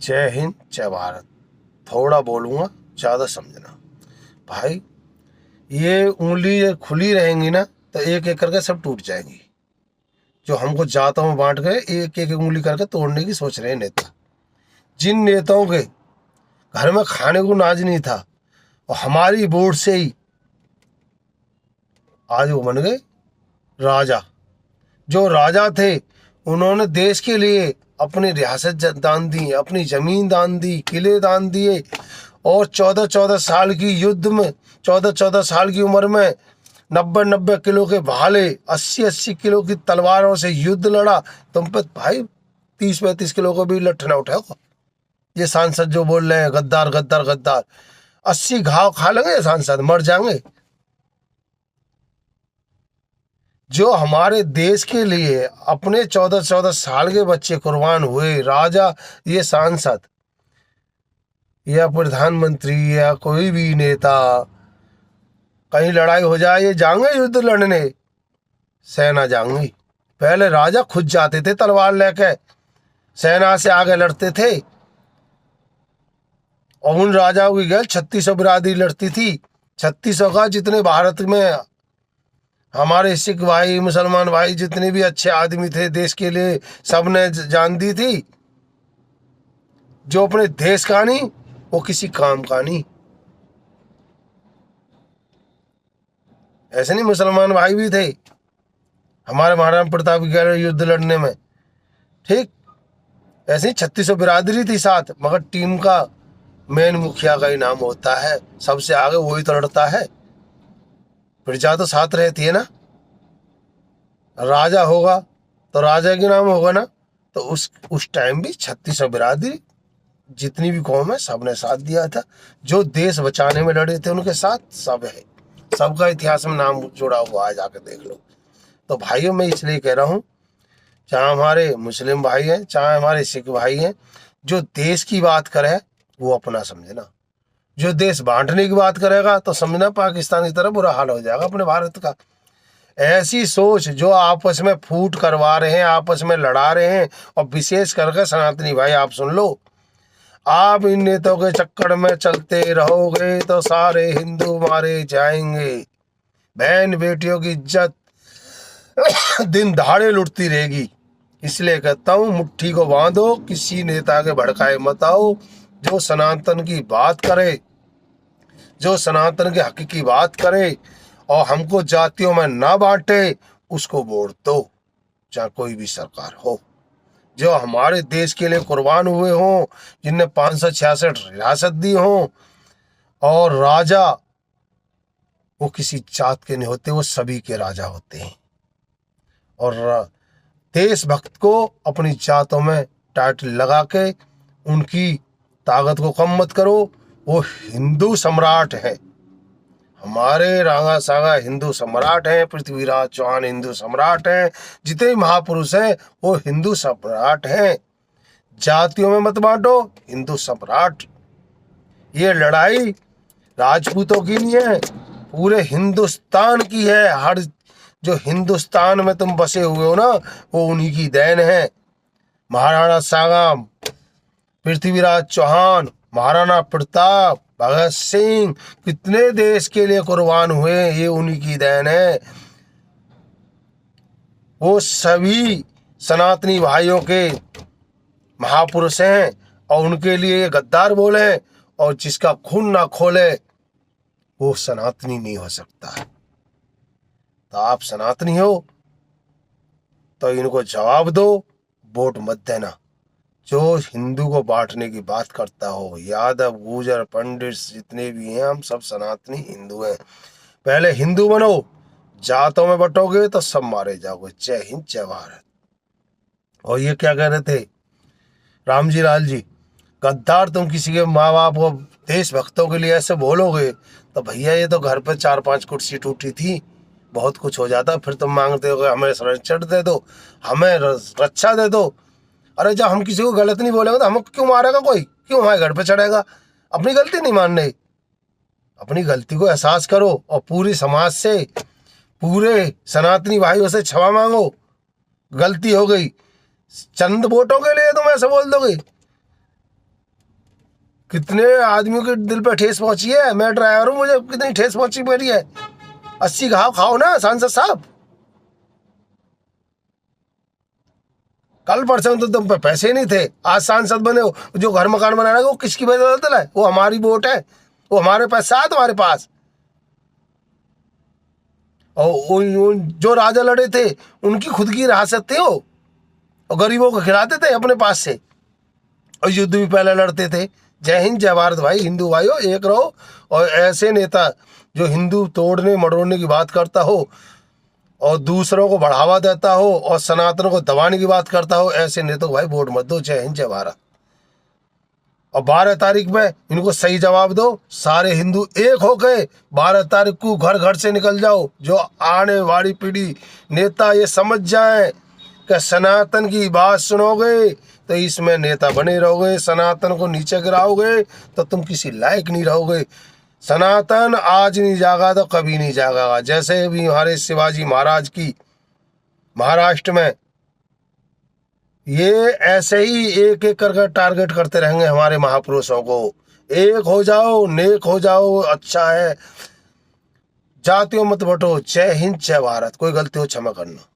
जय हिंद, जय भारत। थोड़ा बोलूँगा, ज़्यादा समझना। भाई, ये उंगली खुली रहेंगी ना तो एक एक करके सब टूट जाएंगी। जो हमको जातों में बांट गए, एक एक उंगली करके तोड़ने की सोच रहे हैं नेता। जिन नेताओं के घर में खाने को नाज नहीं था, और हमारी वोट से ही आज वो बन गए राजा। जो राजा थे, उन्होंने देश के लिए अपनी रियासत दान दी, अपनी जमीन दान दी, किले दान दिए, और 14-14 साल की युद्ध में, 14-14 साल की उम्र में 90-90 किलो के भाले, 80-80 किलो की तलवारों से युद्ध लड़ा। तुम पे भाई 30-35 किलो को भी लठ ना उठाओ। ये सांसद जो बोल रहे हैं गद्दार गद्दार गद्दार, 80 घाव खा लेंगे ये सांसद, मर जाएंगे। जो हमारे देश के लिए अपने 14-14 साल के बच्चे कुर्बान हुए, राजा, ये सांसद या प्रधानमंत्री या कोई भी नेता, कहीं लड़ाई हो जाए ये जाएंगे युद्ध लड़ने, सेना जाएंगी। पहले राजा खुद जाते थे तलवार लेके, सेना से आगे लड़ते थे। और उन राजाओं की गैल 3600 बिरादरी लड़ती थी। 3600 का, जितने भारत में हमारे सिख भाई, मुसलमान भाई, जितने भी अच्छे आदमी थे देश के लिए, सबने जान दी थी। जो अपने देश का नहीं, वो किसी काम का नहीं। ऐसे नहीं, मुसलमान भाई भी थे हमारे महाराणा प्रताप की युद्ध लड़ने में, ठीक। ऐसे ही 3600 बिरादरी थी साथ, मगर टीम का मेन मुखिया का ही नाम होता है, सबसे आगे वही तो लड़ता है। प्रजा तो साथ रहती है ना। राजा होगा तो राजा के नाम होगा ना। तो उस टाइम भी 3600 बिरादरी, जितनी भी कौम है, सबने साथ दिया था। जो देश बचाने में लड़े थे उनके साथ सब है, सबका इतिहास में नाम जुड़ा हुआ है, जाकर देख लो। तो भाइयों, मैं इसलिए कह रहा हूँ, चाहे हमारे मुस्लिम भाई हैं, चाहे हमारे सिख भाई हैं, जो देश की बात करे वो अपना समझना। जो देश बांटने की बात करेगा तो समझना पाकिस्तान की तरह बुरा हाल हो जाएगा अपने भारत का। ऐसी सोच जो आपस में फूट करवा रहे हैं, आपस में लड़ा रहे हैं, और विशेष करके सनातनी भाई, आप सुन लो, आप इन नेताओं के चक्कर में चलते रहोगे तो सारे हिंदू मारे जाएंगे। बहन बेटियों की इज्जत दिन दहाड़े लुटती रहेगी। इसलिए कहता हूँ, मुट्ठी को बांधो, किसी नेता के भड़काए मत आओ। जो सनातन की बात करे, जो सनातन के हक की बात करे और हमको जातियों में ना बांटे, उसको वोट दो, चाहे कोई भी सरकार हो। जो हमारे देश के लिए कुर्बान हुए हों, जिनने 566 रियासत दी हों, और राजा वो किसी जात के नहीं होते, वो सभी के राजा होते हैं। और देशभक्त को अपनी जातों में टाइटल लगा के उनकी ताकत को कम मत करो। वो हिंदू सम्राट है, हमारे रांगा सागा हिंदू सम्राट हैं, पृथ्वीराज चौहान हिंदू सम्राट हैं, जितने महापुरुष हैं वो हिंदू सम्राट हैं। जातियों में मत बांटो, हिंदू सम्राट। ये लड़ाई राजपूतों की नहीं है, पूरे हिंदुस्तान की है। हर जो हिंदुस्तान में तुम बसे हुए हो ना, वो उन्हीं की देन है। महाराणा सागा, पृथ्वीराज चौहान, महाराणा प्रताप, भगत सिंह, कितने देश के लिए कुर्बान हुए, ये उन्हीं की देन है। वो सभी सनातनी भाइयों के महापुरुष हैं, और उनके लिए गद्दार बोले, और जिसका खून ना खोले वो सनातनी नहीं हो सकता। तो आप सनातनी हो तो इनको जवाब दो, वोट मत देना। जो हिंदू को बांटने की बात करता हो, यादव, गुर्जर, पंडित, जितने भी हैं, हम सब सनातनी हिंदू हैं। पहले हिंदू बनो, जातों में बटोगे तो सब मारे जाओगे। जय हिंद, जय भारत। और ये क्या कह रहे थे राम जी लाल जी, गद्दार, तुम किसी के माँ बाप को, देशभक्तों के लिए ऐसे बोलोगे तो भैया ये तो घर पे 4-5 कुर्सी टूटी थी, बहुत कुछ हो जाता, फिर तुम मांगते हो हमें संरक्षण दे दो, हमें रक्षा दे दो। अरे जब हम किसी को गलत नहीं बोलेंगे तो हमें क्यों मारेगा कोई, क्यों हमारे घर पे चढ़ेगा? अपनी गलती नहीं मानने, अपनी गलती को एहसास करो और पूरी समाज से, पूरे सनातनी भाइयों से क्षमा मांगो। गलती हो गई, चंद वोटों के लिए तुम ऐसे बोल दोगे? कितने आदमियों के दिल पे ठेस पहुंची है। मैं ड्राइवर हूं, मुझे कितनी ठेस पहुंची मेरी है। 80 घाव खाओ ना सांसद साहब। कल परसों तो तुम पे पैसे नहीं थे, आज सांसद बने हो। जो घर मकान बना रहे हो वो किसकी बदौलत है? वो हमारी वोट है, वो हमारे पैसा है तुम्हारे पास। और जो राजा लड़े थे उनकी खुद की रियासत थे वो, और गरीबों को खिलाते थे अपने पास से, और युद्ध भी पहले लड़ते थे। जय हिंद जय भारत भाई, हिंदू भाइयों एक रहो। और ऐसे नेता जो हिंदू तोड़ने मड़ोड़ने की बात करता हो और दूसरों को बढ़ावा देता हो और सनातन को दबाने की बात करता हो, ऐसे नेताओं को भाई वोट मत दो। जय हिंद जय भारत। और 12 तारीख में इनको सही जवाब दो। सारे हिंदू एक हो गए, 12 तारीख को घर घर से निकल जाओ। जो आने वाली पीढ़ी नेता ये समझ जाए कि सनातन की बात सुनोगे तो इसमें नेता बने रहोगे, सनातन को नीचे गिराओगे तो तुम किसी लायक नहीं रहोगे। सनातन आज नहीं जागा तो कभी नहीं जागा। जैसे भी हमारे शिवाजी महाराज की महाराष्ट्र में, ये ऐसे ही एक एक करके टारगेट करते रहेंगे हमारे महापुरुषों को। एक हो जाओ, नेक हो जाओ, अच्छा है। जातियों मत बटो। जय हिंद जय भारत। कोई गलती हो क्षमा करना।